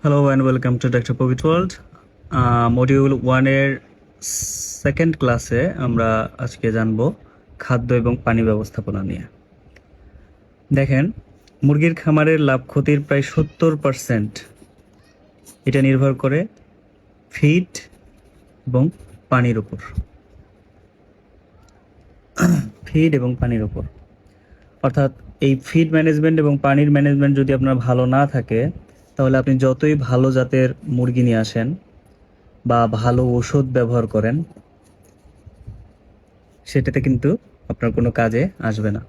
Hello and welcome to doctor পবিট world. Module ওয়ানের second ক্লাসে আমরা আজকে জানব খাদ্য এবং পানি ব্যবস্থাপনা নিয়ে। দেখেন, মুরগির খামারের লাভ ক্ষতির প্রায় 70% এটা নির্ভর করে ফিড এবং পানির উপর। অর্থাৎ এই ফিড ম্যানেজমেন্ট এবং পানির ম্যানেজমেন্ট যদি আপনার ভালো না থাকে, তাহলে আপনি যতই ভালো জাতের মুরগি নিয়ে আসেন বা ভালো ওষুধ ব্যবহার করেন, সেটাতে কিন্তু আপনার কোনো কাজে আসবে না।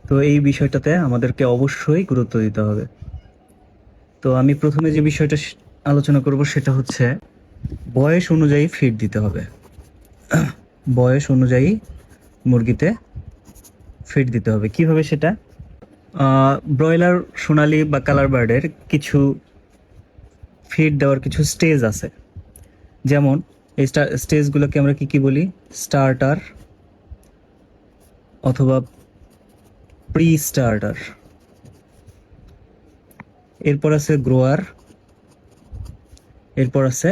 তো এই বিষয়টাতে আমাদেরকে অবশ্যই গুরুত্ব দিতে হবে। তো আমি প্রথমে যে বিষয়টা আলোচনা করব সেটা হচ্ছে বয়স অনুযায়ী ফিড দিতে হবে। বয়স অনুযায়ী মুরগিতে ফিড দিতে হবে। কিভাবে সেটা? ব্রয়লার, সোনালী বা কালার বার্ডের কিছু ফিড দেওয়ার কিছু স্টেজ আছে। যেমন এই স্টেজগুলোকে আমরা কি বলি? স্টার্টার অথবা প্রি স্টার্টার। এরপর আছে গ্রোয়ার, এরপর আছে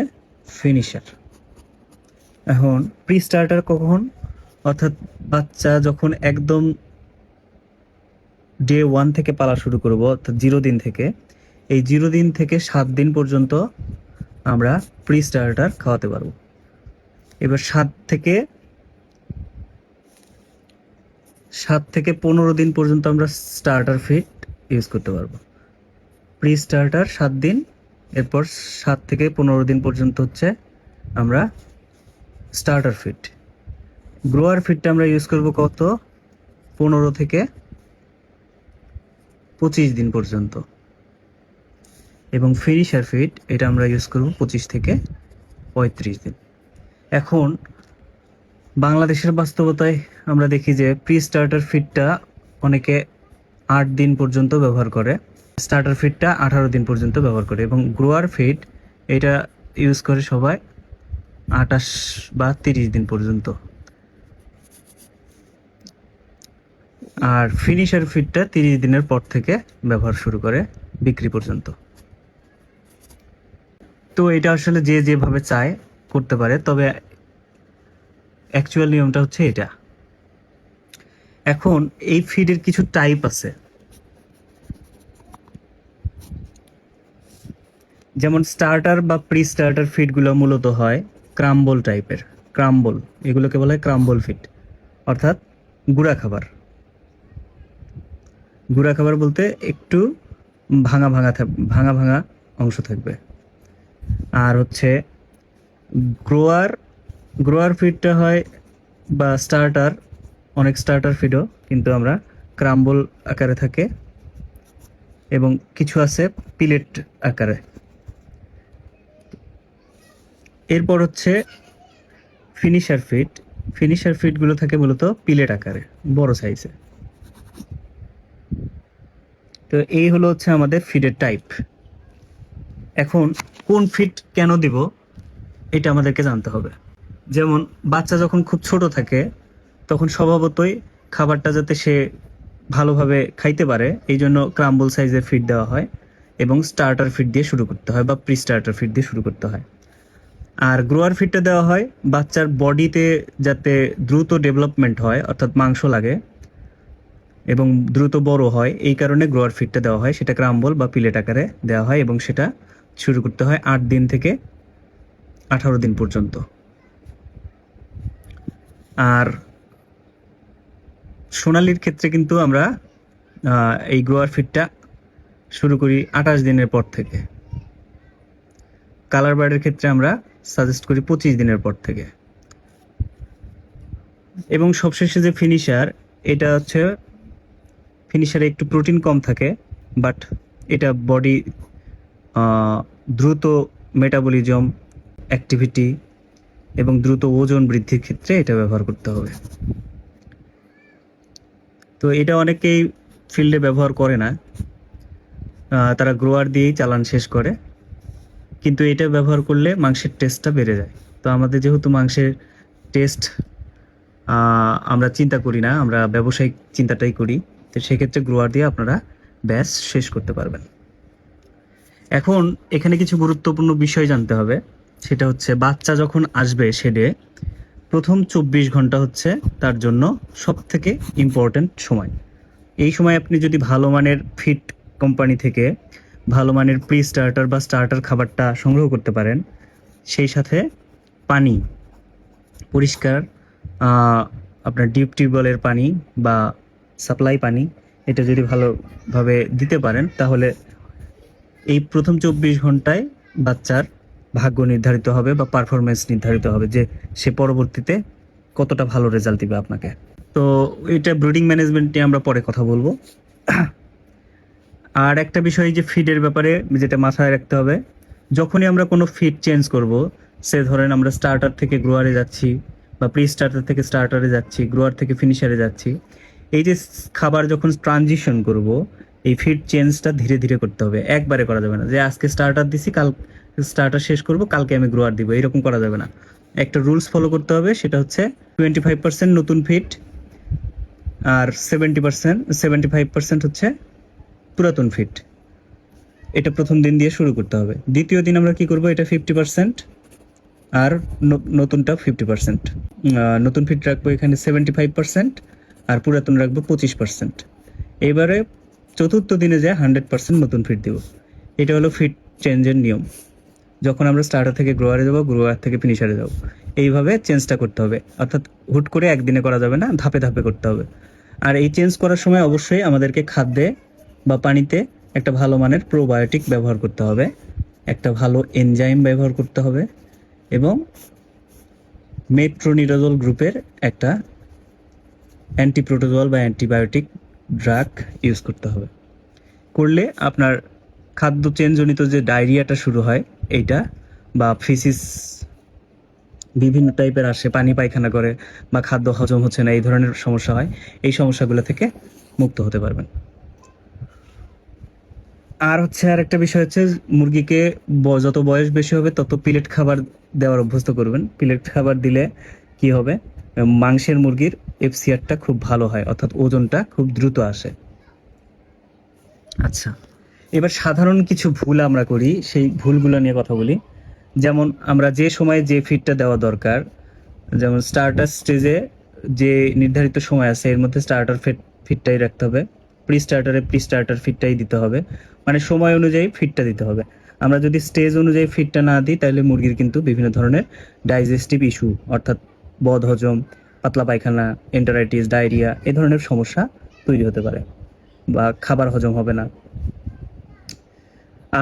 ফিনিশার। এখন প্রি স্টার্টার কখন? অর্থাৎ বাচ্চা যখন একদম ডে 1 থেকে পালা শুরু করব, অর্থাৎ 0 দিন থেকে, এই 0 দিন থেকে 7 দিন পর্যন্ত আমরা প্রি স্টার্টার খাওয়াতে পারবো। এবার 7 থেকে 15 দিন পর্যন্ত আমরা স্টার্টার ফিড ইউজ করতে পারবো। প্রি স্টার্টার 7 দিন, এরপর 7 থেকে 15 দিন পর্যন্ত হচ্ছে আমরা স্টার্টার ফিড। গ্রোয়ার ফিডটা আমরা ইউজ করব কত? 15 থেকে 25 দিন পর্যন্ত। এবং ফিনিশার ফিড এটা আমরা ইউজ করব 25 থেকে 35 দিন। এখন বাংলাদেশের বাস্তবতায় আমরা দেখি যে প্রি স্টার্টার ফিডটা অনেকে 8 দিন পর্যন্ত ব্যবহার করে, স্টার্টার ফিডটা 18 দিন পর্যন্ত ব্যবহার করে, এবং গ্রোয়ার ফিড এটা ইউজ করে সবাই 28 বা 30 দিন পর্যন্ত। আর ফিনিশার ফিডটা 30 দিনের পর থেকে ব্যবহার শুরু করে বিক্রি পর্যন্ত। তো এটা আসলে যে যেভাবে চায় করতে পারে, তবে অ্যাকচুয়াল নিয়মটা হচ্ছে এটা। এখন এই ফিডের কিছু টাইপ আছে, যেমন স্টার্টার বা প্রি স্টার্টার ফিডগুলো মূলত হয় ক্রাম্বল টাইপের। ক্রাম্বল, এগুলোকে বলা হয় ক্রাম্বল ফিড, অর্থাৎ গুঁড়া খাবার। গুঁড়া খাবার বলতে একটু ভাঙা ভাঙা ভাঙা ভাঙা অংশ থাকবে। আর হচ্ছে গ্রোয়ার গ্রোয়ার ফিডটা হয় বা স্টার্টার, অনেক স্টার্টার ফিডও কিন্তু আমরা ক্রাম্বল আকারে থাকে, এবং কিছু আছে পিলেট আকারে। এরপর হচ্ছে ফিনিশার ফিড। ফিনিশার ফিডগুলো থাকে মূলত পিলেট আকারে, বড় সাইজে। তো এই হলো হচ্ছে আমাদের ফিডের টাইপ। এখন কোন ফিড কেন দিব এটা আমাদেরকে জানতে হবে। যেমন বাচ্চা যখন খুব ছোট থাকে, তখন স্বভাবতই খাবারটা যাতে সে ভালোভাবে খাইতে পারে, এই জন্য ক্রাম্বল সাইজের ফিড দেওয়া হয়, এবং স্টার্টার ফিড দিয়ে শুরু করতে হয় বা প্রি স্টার্টার ফিড দিয়ে শুরু করতে হয়। আর গ্রোয়ার ফিডটা দেওয়া হয় বাচ্চার বডিতে যাতে দ্রুত ডেভেলপমেন্ট হয়, অর্থাৎ মাংস লাগে এবং দ্রুত বড় হয়, এই কারণে গ্রোয়ার ফিডটা দেওয়া হয়। সেটা ক্রাম্বল বা পিলেট আকারে দেওয়া হয়, এবং সেটা শুরু করতে হয় 8 দিন থেকে 18 দিন পর্যন্ত। আর সোনালির ক্ষেত্রে কিন্তু আমরা এই গ্রোয়ার ফিডটা শুরু করি 28 দিনের পর থেকে। কালার বার্ডের ক্ষেত্রে আমরা সাজেস্ট করি 25 দিনের পর থেকে। এবং সবশেষে যে ফিনিশার, এটা হচ্ছে ফিনিশারে একটু প্রোটিন কম থাকে, বাট এটা বডি দ্রুত মেটাবলিজম অ্যাক্টিভিটি এবং দ্রুত ওজন বৃদ্ধির ক্ষেত্রে এটা ব্যবহার করতে হবে। তো এটা অনেকেই ফিল্ডে ব্যবহার করে না, তারা গ্রোয়ার দিয়েই চালান শেষ করে, কিন্তু এটা ব্যবহার করলে মাংসের টেস্টটা বেড়ে যায়। তো আমাদের যেহেতু মাংসের টেস্ট আমরা চিন্তা করি না, আমরা ব্যবসায়িক চিন্তাটাই করি, তো সেক্ষেত্রে গ্রোয়ার দিয়ে আপনারা ব্যাস শেষ করতে পারবেন। এখন এখানে কিছু গুরুত্বপূর্ণ বিষয় জানতে হবে, সেটা হচ্ছে বাচ্চা যখন আসবে শেডে প্রথম 24 ঘন্টা হচ্ছে তার জন্য সব থেকে ইম্পর্ট্যান্ট সময়। এই সময় আপনি যদি ভালো মানের ফিড কোম্পানি থেকে ভালো মানের প্রি স্টার্টার বা স্টার্টার খাবারটা সংগ্রহ করতে পারেন, সেই সাথে পানি পরিষ্কার, আপনার ডিপ টিউবওয়েলের পানি বা সাপ্লাই পানি, এটা যদি ভালোভাবে দিতে পারেন, তাহলে এই প্রথম 24 ঘন্টায় বাচ্চার ভাগ্য নির্ধারিত হবে বা পারফরমেন্স নির্ধারিত হবে যে সে পরবর্তীতে কতটা ভালো রেজাল্ট দিবে আপনাকে। তো এটা ব্রিডিং ম্যানেজমেন্ট নিয়ে আমরা পরে কথা বলবো। আর একটা বিষয় যে ফিডের ব্যাপারে যেটা মাথায় রাখতে হবে, যখনই আমরা কোনো ফিড চেঞ্জ করব, সে ধরেন আমরা স্টার্টার থেকে গ্রোয়ারে যাচ্ছি বা প্রি স্টার্টার থেকে স্টার্টারে যাচ্ছি, গ্রোয়ার থেকে ফিনিশারে যাচ্ছি, এই যে খাবার যখন ট্রানজিশন করব, এই ফিড চেঞ্জটা ধীরে ধীরে করতে হবে, একবারে করা যাবে না যে আজকে স্টার্টার দিছি কাল স্টার্টার শেষ করব কালকে আমি গ্রোয়ার দিব, এরকম করা যাবে না। একটা রুলস ফলো করতে হবে, সেটা হচ্ছে 25% নতুন ফিড আর 75% হচ্ছে পুরাতন ফিড। এটা প্রথম দিন দিয়ে শুরু করতে হবে। দ্বিতীয় দিন আমরা কি করব, এটা 50% আর নতুনটা 50%। নতুন ফিড রাখবো এখানে 75% আর পুরাতন রাখবো 25%। এবারে চতুর্থ দিনে যায় 100% নতুন ফিড দিব। এটা হলো ফিড চেঞ্জের নিয়ম। যখন আমরা স্টার্টার থেকে গ্রোয়ারে যাবো, গ্রোয়ার থেকে ফিনিশারে যাবো, এইভাবে চেঞ্জটা করতে হবে। অর্থাৎ হুট করে একদিনে করা যাবে না, ধাপে ধাপে করতে হবে। আর এই চেঞ্জ করার সময় অবশ্যই আমাদেরকে খাদ্যে বা পানিতে একটা ভালো মানের প্রোবায়োটিক ব্যবহার করতে হবে, একটা ভালো এনজাইম ব্যবহার করতে হবে এবং মেট্রোনিডাজোল গ্রুপের একটা অ্যান্টিপ্রোটোজোয়াল বা অ্যান্টিবায়োটিক ড্রাগ ইউজ করতে হবে। করলে আপনার খাদ্য চেঞ্জজনিত যে ডায়রিয়াটা শুরু হয় এইটা, বা ফিসিস বিভিন্ন টাইপের আসে, পানি পায়খানা করে বা খাদ্য হজম হচ্ছে না, এই ধরনের সমস্যা হয়, এই সমস্যাগুলো থেকে মুক্ত হতে পারবেন। আর হচ্ছে আর একটা বিষয় হচ্ছে, মুরগিকে যত বয়স বেশি হবে তত পিলেট খাবার দেওয়ার অভ্যস্ত করবেন। পিলেট খাবার দিলে কি হবে, মাংসের মুরগির এফসিআরটা খুব ভালো হয়, অর্থাৎ ওজনটা খুব দ্রুত আসে। আচ্ছা, এবার সাধারণ কিছু ভুল আমরা করি, সেই ভুলগুলো নিয়ে কথা বলি। যেমন আমরা যে সময়ে যে ফিডটা দেওয়া দরকার, যেমন স্টার্টার স্টেজে যে নির্ধারিত সময় আছে এর মধ্যে স্টার্টার ফিডটাই রাখতে হবে, প্রি স্টার্টার ফিডটাই দিতে হবে, মানে সময় অনুযায়ী ফিডটা দিতে হবে। আমরা যদি স্টেজ অনুযায়ী ফিডটা না দিই তাহলে মুরগির কিন্তু বিভিন্ন ধরনের ডাইজেস্টিভ ইস্যু, অর্থাৎ বদহজম, পাতলা পায়খানা, এন্টারাইটিস, ডায়রিয়া, এ ধরনের সমস্যা তৈরি হতে পারে বা খাবার হজম হবে না।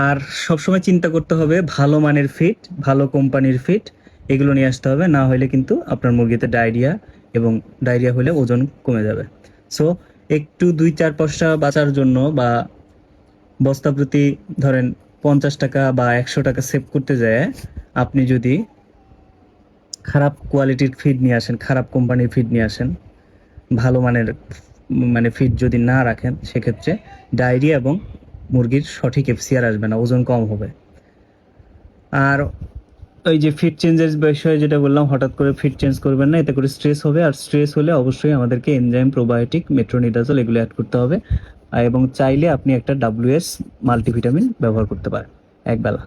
আর সবসময় চিন্তা করতে হবে ভালো মানের ফিড, ভালো কোম্পানির ফিড, এগুলো নিয়ে আসতে হবে, না হলে কিন্তু আপনার মুরগিতে ডায়রিয়া, এবং ডায়রিয়া হলে ওজন কমে যাবে। সো একটু 2-4 পয়সা বাঁচার জন্য বা বস্তা প্রতি ধরেন 50 টাকা বা 100 টাকা সেভ করতে যায় আপনি যদি খারাপ কোয়ালিটির ফিড নিয়ে আসেন, খারাপ কোম্পানির ফিড নিয়ে আসেন, ভালো মানের মানে ফিড যদি না রাখেন, সেক্ষেত্রে ডায়রিয়া এবং মুরগির সঠিক এফসিআর আসবে না, ওজন কম হবে। আর ওই যে ফিড চেঞ্জের বিষয়ে যেটা বললাম, হঠাৎ করে ফিড চেঞ্জ করবেন না, এতে করে স্ট্রেস হবে, আর স্ট্রেস হলে অবশ্যই আমাদেরকে এনজাইম, প্রোবায়োটিক, মেট্রোনিডাজল এগুলো অ্যাড করতে হবে। এবং চাইলে আপনি একটা WS মাল্টিভিটামিন ব্যবহার করতে পারেন একবেলা।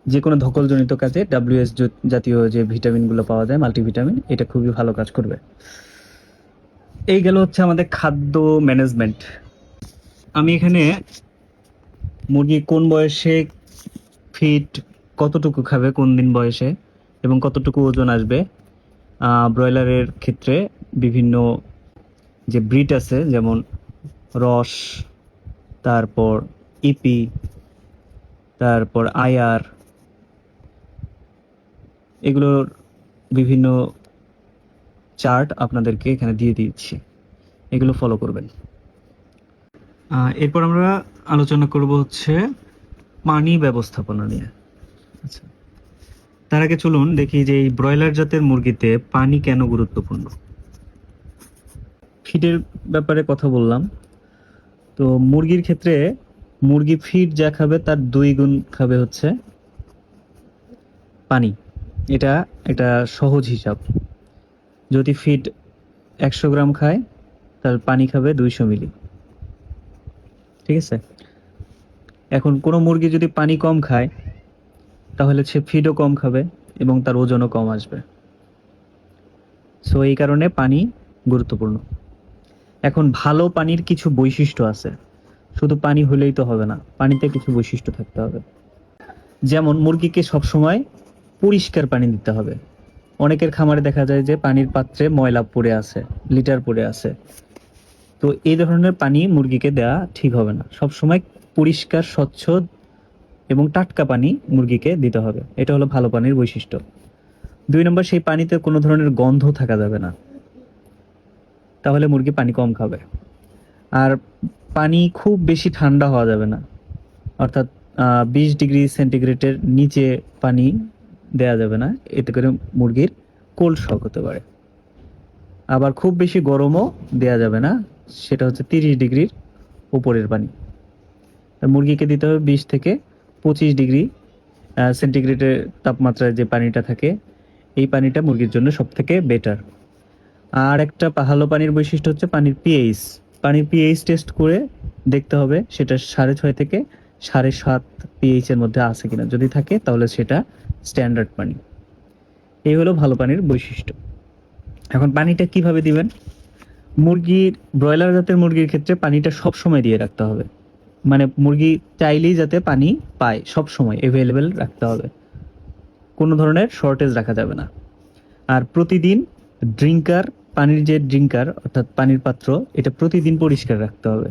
যে কোনো ধকলজনিত কাজে WS জাতীয় যে ভিটামিনগুলো পাওয়া যায়, মাল্টিভিটামিন, এটা খুবই ভালো কাজ করবে। এই গেল হচ্ছে আমাদের খাদ্য ম্যানেজমেন্ট। আমি এখানে মুরগি কোন বয়সে ফিড কতটুকু খাবে, কোন দিন বয়সে এবং কতটুকু ওজন আসবে, ব্রয়লারের ক্ষেত্রে বিভিন্ন যে ব্রিড আছে, যেমন রস, তারপর ইপি, তারপর আইআর, এগুলোর বিভিন্ন চার্ট আপনাদেরকে এখানে দিয়ে দিচ্ছি, এগুলো ফলো করবেন। এরপর আমরা আলোচনা করব হচ্ছে পানি ব্যবস্থাপনা নিয়ে। আচ্ছা, তার আগে চলুন দেখি যে এই ব্রয়লার জাতের মুরগিতে পানি কেন গুরুত্বপূর্ণ। ফিডের ব্যাপারে কথা বললাম, তো মুরগির ক্ষেত্রে মুরগি ফিড যা খাবে তার 2 গুণ খাবে হচ্ছে পানি। এটা একটা সহজ হিসাব। যদি ফিড 100 গ্রাম খায় তার পানি খাবে 200 মিলি। ঠিক আছে। এখন কোনো মুরগি যদি পানি কম খায় তাহলে সে ফিডও কম খাবে এবং তার ওজনও কম আসবে। সো এই কারণে পানি গুরুত্বপূর্ণ। এখন ভালো পানির কিছু বৈশিষ্ট্য আছে, শুধু পানি হলেই তো হবে না, পানিতে কিছু বৈশিষ্ট্য থাকতে হবে। যেমন মুরগিকে সবসময় পরিষ্কার পানি দিতে হবে। অনেকের খামারে দেখা যায় যে পানির পাত্রে ময়লা পড়ে আছে, লিটার পড়ে আছে। তো এই ধরনের পানি মুরগিকে দেওয়া ঠিক হবে না। সবসময় পরিষ্কার, স্বচ্ছ এবং টাটকা পানি মুরগিকে দিতে হবে। এটা হলো ভালো পানির বৈশিষ্ট্য। 2 নম্বর, সেই পানিতে কোনো ধরনের গন্ধ থাকা যাবে না, তাহলে মুরগি পানি কম খাবে। আর পানি খুব বেশি ঠান্ডা হওয়া যাবে না, অর্থাৎ 20 ডিগ্রি সেন্টিগ্রেডের নিচে পানি দেয়া যাবে না, এতে করে মুরগির কোল্ড শক হতে পারে। আবার খুব বেশি গরমও দেয়া যাবে না, সেটা হচ্ছে 30 ডিগ্রির উপরের পানি। মুরগিকে দিতে হবে 20 থেকে 25 ডিগ্রি সেন্টিগ্রেডের তাপমাত্রায় যে পানিটা থাকে, এই পানিটা মুরগির জন্য সব থেকে বেটার। আর একটা ভালো পানির বৈশিষ্ট্য হচ্ছে পানির পিএইচ। পানির পিএইচ টেস্ট করে দেখতে হবে সেটা 6.5 থেকে 7.5 পিএইচ এর মধ্যে আছে কিনা। যদি থাকে তাহলে সেটা স্ট্যান্ডার্ড পানি। এই হলো ভালো পানির বৈশিষ্ট্য। এখন পানিটা কিভাবে দিবেন? মুরগির, ব্রয়লার জাতের মুরগির ক্ষেত্রে পানিটা সব সময় দিয়ে রাখতে হবে। মানে মুরগি চাইলেই যাতে পানি পায়, সব সময় অ্যাভেলেবেল রাখতে হবে, কোনো ধরনের শর্টেজ রাখা যাবে না। আর প্রতিদিন ড্রিঙ্কার, পানির যে ড্রিঙ্কার অর্থাৎ পানির পাত্র, এটা প্রতিদিন পরিষ্কার রাখতে হবে।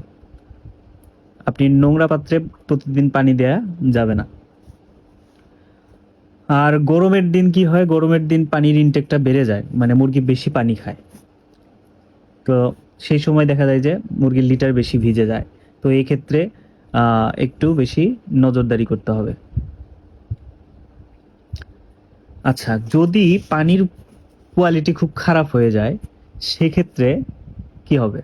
আপনি নোংরা পাত্রে প্রতিদিন পানি দেয়া যাবে না। আর গরমের দিন কি হয়, গরমের দিন পানির ইনটেকটা বেড়ে যায়, মানে মুরগি বেশি পানি খায়। তো সেই সময় দেখা যায় যে মুরগির লিটার বেশি ভিজে যায়। তো এই ক্ষেত্রে একটু বেশি নজরদারি করতে হবে। আচ্ছা, যদি পানির কোয়ালিটি খুব খারাপ হয়ে যায় সেক্ষেত্রে কি হবে?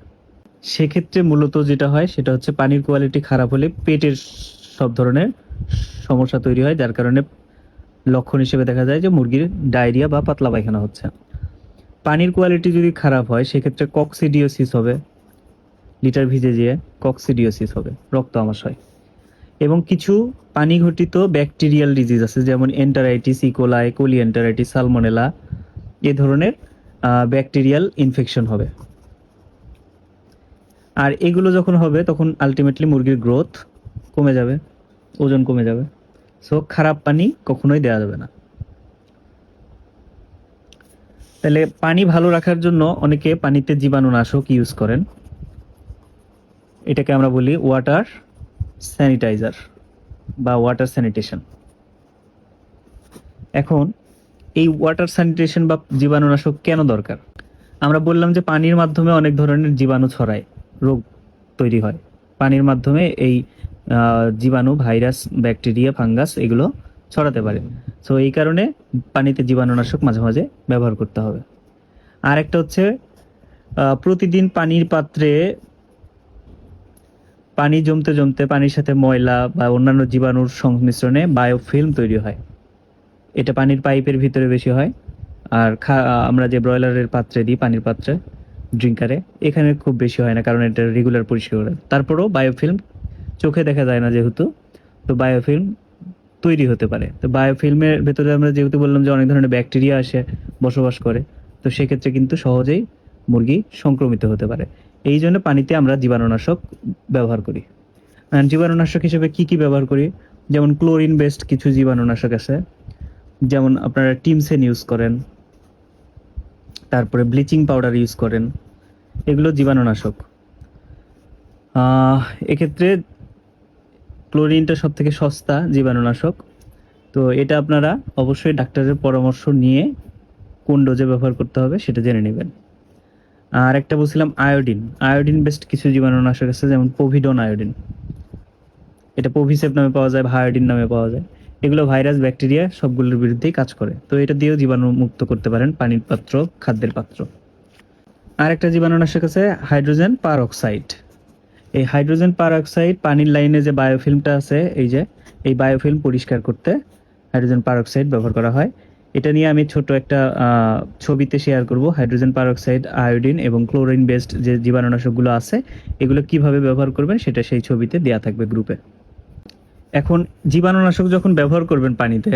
সেক্ষেত্রে মূলত যেটা হয় সেটা হচ্ছে পানির কোয়ালিটি খারাপ হলে পেটের সব ধরনের সমস্যা তৈরি হয়, যার কারণে লক্ষণ হিসেবে দেখা যায় যে মুরগির ডায়রিয়া বা পাতলা পায়খানা হচ্ছে। পানির কোয়ালিটি যদি খারাপ হয় সেক্ষেত্রে কক্সিডিওসিস হবে, লিটার ভিজে যেয়ে কক্সিডিওসিস হবে, রক্ত আমাশয়। এবং কিছু পানি ঘটিত ব্যাকটেরিয়াল ডিজিজ আছে, যেমন enteritis, E. coli, Koli enteritis, salmonella, এ ধরনের ব্যাকটেরিয়াল ইনফেকশন হবে। আর এগুলো যখন হবে তখন আলটিমেটলি মুরগির গ্রোথ কমে যাবে, ওজন কমে যাবে। সো খারাপ পানি কখনোই দেওয়া যাবে না। তাহলে পানি ভালো রাখার জন্য অনেকে পানিতে জীবাণুনাশক ইউজ করেন, এটাকে আমরা বলি ওয়াটার স্যানিটাইজার বা ওয়াটার স্যানিটেশন। এখন এই ওয়াটার স্যানিটেশন বা জীবাণুনাশক কেন দরকার? আমরা বললাম যে পানির মাধ্যমে অনেক ধরনের জীবাণু ছড়ায়, রোগ তৈরি হয় পানির মাধ্যমে। এই জীবাণু, ভাইরাস, ব্যাকটেরিয়া, ফাঙ্গাস এগুলো ছড়াতে পারে। সো এই কারণে পানিতে জীবাণুনাশক মাঝে মাঝে ব্যবহার করতে হবে। আর একটা হচ্ছে প্রতিদিন পানির পাত্রে পানি জমতে জমতে পানির সাথে ময়লা বা অন্যান্য জীবাণুর সংমিশ্রণে বায়োফিল্ম তৈরি হয়। এটা পানির পাইপের ভিতরে বেশি হয়। আর আমরা যে ব্রয়লারের পাত্রে দিই, পানির পাত্রে, ড্রিঙ্কারে, এখানে খুব বেশি হয় না, কারণ এটা রেগুলার পরিষ্কার করে। তারপরেও বায়োফিল্ম চোখে দেখা যায় না যেহেতু, তো বায়োফিল্ম তৈরি হতে পারে। তো বায়োফিল্মের ভেতরে আমরা যেহেতু বললাম যে অনেক ধরনের ব্যাকটেরিয়া আসে, বসবাস করে, তো সেক্ষেত্রে কিন্তু সহজেই মুরগি সংক্রমিত হতে পারে। এই জন্য পানিতে আমরা জীবাণুনাশক ব্যবহার করি। আর জীবাণুনাশক হিসেবে কি কি ব্যবহার করি? যেমন ক্লোরিন বেসড কিছু জীবাণুনাশক আছে, যেমন আপনারা টিমসেন ইউজ করেন, তারপরে ব্লিচিং পাউডার ইউজ করেন, এগুলো জীবাণুনাশক। এক্ষেত্রে ক্লোরিনটা সব থেকে সস্তা জীবাণুনাশক। তো এটা আপনারা অবশ্যই ডাক্তারের পরামর্শ নিয়ে কোন ডোজে ব্যবহার করতে হবে সেটা জেনে নেবেন। আর একটা বলছিলাম আয়োডিন, আয়োডিন বেসড কিছু জীবাণুনাশক আছে, যেমন পোভিডন আয়োডিন, এটা পোভিসেপ নামে পাওয়া যায়, ভায়োডিন নামে পাওয়া যায়। এগুলো ভাইরাস, ব্যাকটেরিয়া সবগুলোর বিরুদ্ধেই কাজ করে। তো এটা দিয়েও জীবাণু মুক্ত করতে পারেন পানির পাত্র, খাদ্যের পাত্র। আর একটা জীবাণুনাশক আছে হাইড্রোজেন পারঅক্সাইড। এই হাইড্রোজেন পারঅক্সাইড পানির লাইনে যে বায়োফিল্মটা আছে, এই যে এই বায়োফিল্ম পরিষ্কার করতে হাইড্রোজেন পারঅক্সাইড ব্যবহার করা হয়। এটা নিয়ে আমি ছোট একটা ছবিতে শেয়ার করব। হাইড্রোজেন পারঅক্সাইড, আয়োডিন এবং ক্লোরিন বেসড যে জীবাণুনাশকগুলো আছে এগুলো কিভাবে ব্যবহার করবেন সেটা সেই ছবিতে দেয়া থাকবে গ্রুপে। এখন জীবাণুনাশক যখন ব্যবহার করবেন পানিতে,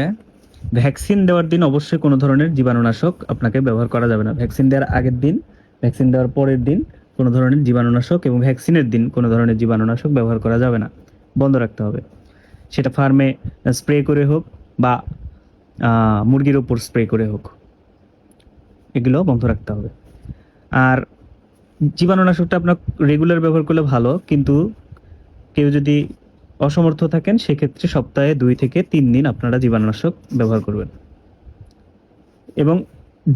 ভ্যাকসিন দেওয়ার দিন অবশ্যই কোনো ধরনের জীবাণুনাশক আপনাকে ব্যবহার করা যাবে না। ভ্যাকসিন দেওয়ার আগের দিন, ভ্যাকসিন দেওয়ার পরের দিন কোনো ধরনের জীবাণুনাশক এবং ভ্যাকসিনের দিন কোনো ধরনের জীবাণুনাশক ব্যবহার করা যাবে না, বন্ধ রাখতে হবে। সেটা ফার্মে স্প্রে করে হোক বা মুরগির ওপর স্প্রে করে হোক, এগুলো বন্ধ রাখতে হবে। আর জীবাণুনাশকটা আপনার রেগুলার ব্যবহার করলে ভালো, কিন্তু কেউ যদি অসমর্থ থাকেন সেক্ষেত্রে সপ্তাহে 2 থেকে 3 দিন আপনারা জীবাণুনাশক ব্যবহার করবেন এবং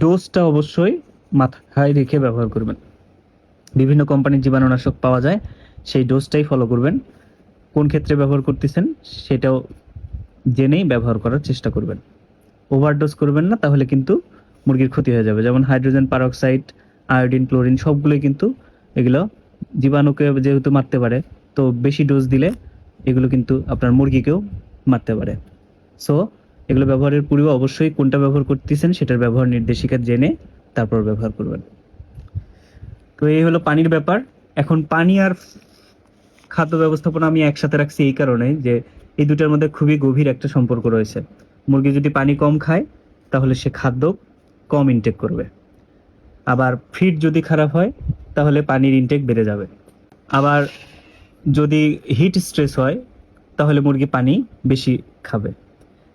ডোজটা অবশ্যই মাথায় রেখে ব্যবহার করবেন। বিভিন্ন কোম্পানির জীবাণুনাশক পাওয়া যায়, সেই ডোজটাই ফলো করবেন। কোন ক্ষেত্রে ব্যবহার করতেছেন সেটাও জেনেই ব্যবহার করার চেষ্টা করবেন। ওভারডোজ করবেন না, তাহলে কিন্তু মুরগির ক্ষতি হয়ে যাবে। যেমন হাইড্রোজেন পারঅক্সাইড, আয়োডিন, ক্লোরিন সবগুলোই কিন্তু এগুলো জীবাণুকে যেহেতু মারতে পারে, তো বেশি ডোজ দিলে এগুলো কিন্তু আপনার মুরগিকেও মারতে পারে। সো এগুলো ব্যবহারের পূর্বে অবশ্যই কোনটা ব্যবহার করতেছেন সেটার ব্যবহার নির্দেশিকা জেনে তারপর ব্যবহার করবেন। তো এই হলো পানির ব্যাপার। এখন পানি আর খাদ্য ব্যবস্থাপনা আমি একসাথে রাখছি এই কারণে যে এই দুটার মধ্যে খুবই গভীর একটা সম্পর্ক রয়েছে। মুরগি যদি পানি কম খায় তাহলে সে খাদ্য কম ইনটেক করবে। আবার ফিড যদি খারাপ হয় তাহলে পানির ইনটেক বেড়ে যাবে। আবার যদি হিট স্ট্রেস হয় তাহলে মুরগি পানি বেশি খাবে।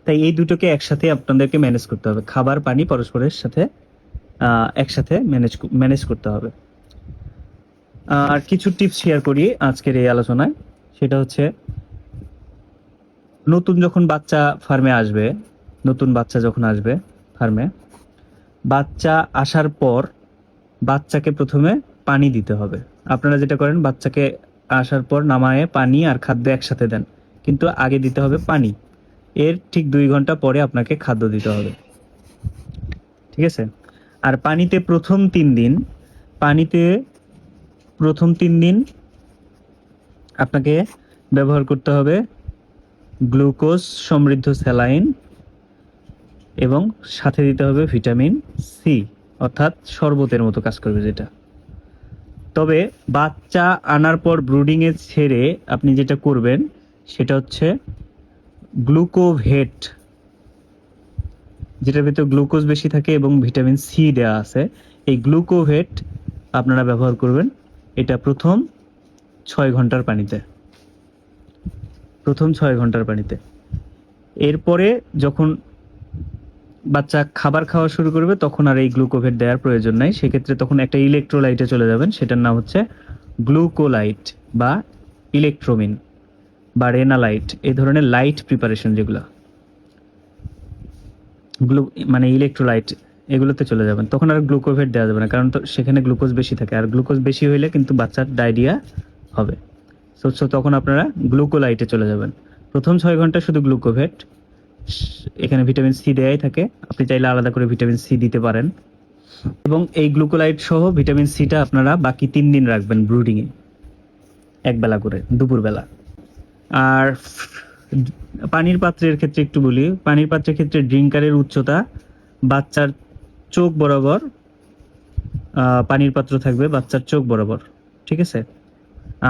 তাই এই দুটোকে একসাথে আপনাদেরকে ম্যানেজ করতে হবে। খাবার, পানি পরস্পরের সাথে একসাথে ম্যানেজ করতে হবে। আর কিছু টিপস শেয়ার করি আজকের এই আলোচনায়। সেটা হচ্ছে, নতুন যখন বাচ্চা ফার্মে আসবে, নতুন বাচ্চা যখন আসবে ফার্মে, বাচ্চা আসার পর বাচ্চাকে প্রথমে পানি দিতে হবে। আপনারা যেটা করেন, বাচ্চাকে আসার পর নামায়ে পানি আর খাদ্য একসাথে দেন, কিন্তু আগে দিতে হবে পানি। এর ঠিক 2 ঘন্টা পরে আপনাকে খাদ্য দিতে হবে, ঠিক আছে? আর পানিতে প্রথম 3 দিন আপনাকে ব্যবহার করতে হবে গ্লুকোজ সমৃদ্ধ স্যালাইন এবং সাথে দিতে হবে ভিটামিন সি, অর্থাৎ শরবতের মতো কাজ করবে যেটা। তবে বাচ্চা আনার পর ব্রুডিংয়ে ছেড়ে আপনি যেটা করবেন সেটা হচ্ছে গ্লুকোভেট, যেটার ভিতরে গ্লুকোজ বেশি থাকে এবং ভিটামিন সি দেওয়া আছে। এই গ্লুকোভেট আপনারা ব্যবহার করবেন। এটা প্রথম 6 ঘন্টার পানিতে, এরপরে যখন বাচ্চা খাবার খাওয়া শুরু করবে তখন আর এই গ্লুকোভেট দেওয়ার প্রয়োজন নাই। সেক্ষেত্রে তখন একটা ইলেকট্রোলাইটে চলে যাবেন, সেটার নাম হচ্ছে গ্লুকোলাইট বা ইলেকট্রোমিন বা রেনালাইট। এই ধরনের লাইট প্রিপারেশন যেগুলো মানে ইলেকট্রোলাইট, এগুলোতে চলে যাবেন। তখন আর গ্লুকোভেট দেওয়া যাবে না, কারণ তো সেখানে গ্লুকোজ বেশি থাকে, আর গ্লুকোজ বেশি হইলে কিন্তু বাচ্চার ডায়রিয়া হবে। সো তখন আপনারা গ্লুকোলাইটে চলে যাবেন। প্রথম 6 ঘন্টা শুধু গ্লুকোভেট, এখানে ভিটামিন সি দেয়াই থাকে, আপনি চাইলে আলাদা করে ভিটামিন সি দিতে পারেন। এবং এই গ্লুকোলাইট সহ ভিটামিন সিটা আপনারা বাকি 3 দিন রাখবেন ব্রুডিংয়ে, একবেলা করে দুপুরবেলা। আর পানির পাত্রের ক্ষেত্রে একটু বলি, পানির পাত্রের ক্ষেত্রে ড্রিঙ্কারের উচ্চতা বাচ্চার চোখ বরাবর, পানির পাত্র থাকবে বাচ্চার চোখ বরাবর, ঠিক আছে?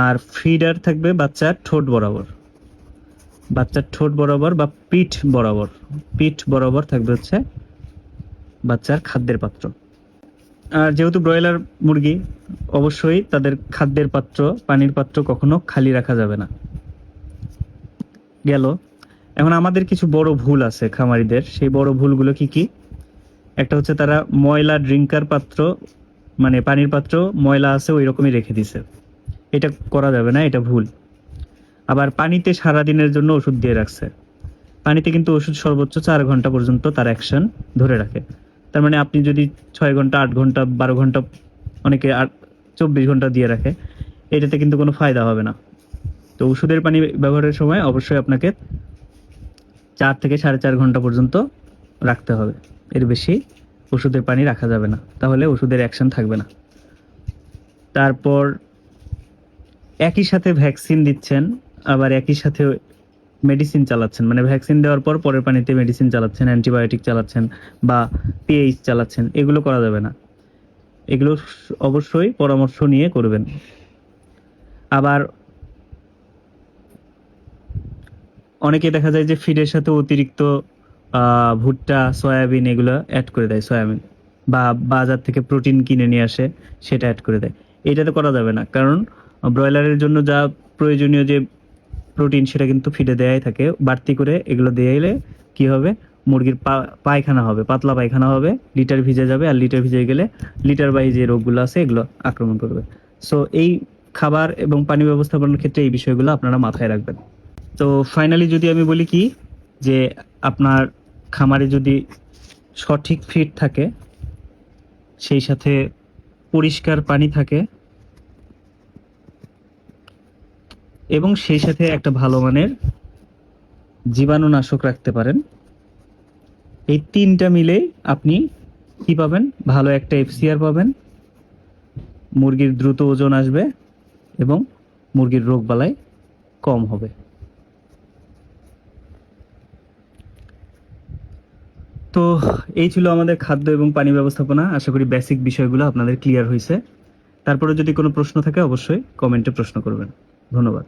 আর ফিডার থাকবে বাচ্চার ঠোঁট বরাবর, বা পিঠ বরাবর থাকবে হচ্ছে বাচ্চার খাদ্যের পাত্র। আর যেহেতু ব্রয়লার মুরগি, অবশ্যই তাদের খাদ্যের পাত্র, পানির পাত্র কখনো খালি রাখা যাবে না। গেল। এখন আমাদের কিছু বড় ভুল আছে খামারিদের। সেই বড় ভুলগুলো কি কি? একটা হচ্ছে তারা ময়লা ড্রিঙ্কার পাত্র, মানে পানির পাত্র ময়লা আছে ওই রকমই রেখে দিছে। এটা করা যাবে না, এটা ভুল। আবার পানিতে সারাদিনের জন্য ওষুধ দিয়ে রাখছে। পানিতে কিন্তু ওষুধ সর্বোচ্চ 4 ঘন্টা পর্যন্ত তার অ্যাকশন ধরে রাখে। তার মানে আপনি যদি 6 ঘন্টা, 8 ঘন্টা, 12 ঘন্টা, অনেকে 24 ঘন্টা দিয়ে রাখে, এটাতে কিন্তু কোনো ফায়দা হবে না। তো ওষুধের পানি ব্যবহারের সময় অবশ্যই আপনাকে 4 থেকে 4.5 ঘন্টা পর্যন্ত রাখতে হবে। এর বেশি ওষুধের পানি রাখা যাবে না, তাহলে ওষুধের অ্যাকশন থাকবে না। তারপর একই সাথে ভ্যাকসিন দিচ্ছেন, আবার একই সাথে মেডিসিন চালাচ্ছেন, মানে ভ্যাকসিন দেওয়ার পর পরের পানিতে মেডিসিন চালাচ্ছেন, অ্যান্টিবায়োটিক চালাচ্ছেন বা পিএইচ চালাচ্ছেন, এগুলো করা যাবে না। এগুলো অবশ্যই পরামর্শ নিয়ে করবেন। আবার অনেকে দেখা যায় যে ফিডের সাথে অতিরিক্ত ভুট্টা, সয়াবিন এগুলো অ্যাড করে দেয়, সয়াবিন বা বাজার থেকে প্রোটিন কিনে নিয়ে আসে, সেটা অ্যাড করে দেয়। এটা তো করা যাবে না, কারণ ব্রয়লারের জন্য যা প্রয়োজনীয় যে প্রোটিন সেটা কিন্তু ফিডে দেয়াই থাকে। বাড়তি করে এগুলো দিয়ে এলে কি হবে, মুরগির পায়খানা হবে, পাতলা পায়খানা হবে, লিটার ভিজে যাবে, আর লিটার ভিজে গেলে লিটার বাই যে রোগগুলো আছে এগুলো আক্রমণ করবে। সো এই খাবার এবং পানি ব্যবস্থাপনার ক্ষেত্রে এই বিষয়গুলো আপনারা মাথায় রাখবেন। তো ফাইনালি যদি আমি বলি কি, যে আপনার খামারে যদি সঠিক ফিড থাকে, সেই সাথে পরিষ্কার পানি থাকে, এবং সেই সাথে একটা ভালো মানের জীবাণুনাশক রাখতে পারেন, এই তিনটা মিলে আপনি কি পাবেন, ভালো একটা এফসিআর পাবেন, মুরগির দ্রুত ওজন আসবে এবং মুরগির রোগ বালাই কম হবে। তো এই ছিল আমাদের খাদ্য এবং পানি ব্যবস্থাপনা। আশা করি বেসিক বিষয়গুলো আপনাদের ক্লিয়ার হয়েছে। তারপরে যদি কোনো প্রশ্ন থাকে অবশ্যই কমেন্টে প্রশ্ন করবেন। ধন্যবাদ।